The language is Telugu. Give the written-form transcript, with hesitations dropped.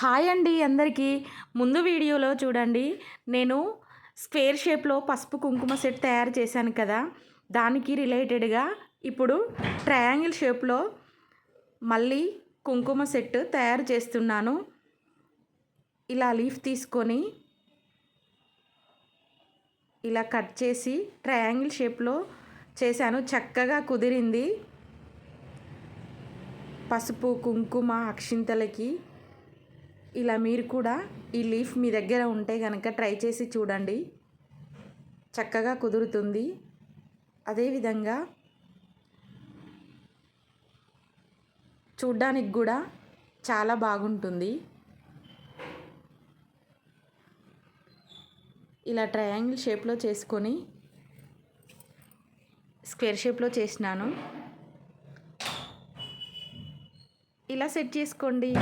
హాయ్ అండి అందరికీ. ముందు వీడియోలో చూడండి, నేను స్క్వేర్ షేప్‌లో పసుపు కుంకుమ సెట్ తయారు చేశాను కదా! దానికి రిలేటెడ్‌గా ఇప్పుడు ట్రయాంగిల్ షేప్‌లో మళ్ళీ కుంకుమ సెట్ తయారు చేస్తున్నాను. ఇలా లీఫ్ తీసుకొని ఇలా కట్ చేసి ట్రయాంగిల్ షేప్‌లో చేశాను. చక్కగా కుదిరింది. పసుపు, కుంకుమ, అక్షింతలకి ఇలా మీరు కూడా ఈ లీఫ్ మీ దగ్గర ఉంటే గనక ట్రై చేసి చూడండి. చక్కగా కుదురుతుంది. అదేవిధంగా చూడ్డానికి కూడా చాలా బాగుంటుంది. ఇలా ట్రయాంగిల్ షేప్‌లో చేసుకొని స్క్వేర్ షేప్‌లో చేసినాను. ఇలా సెట్ చేసుకోండి.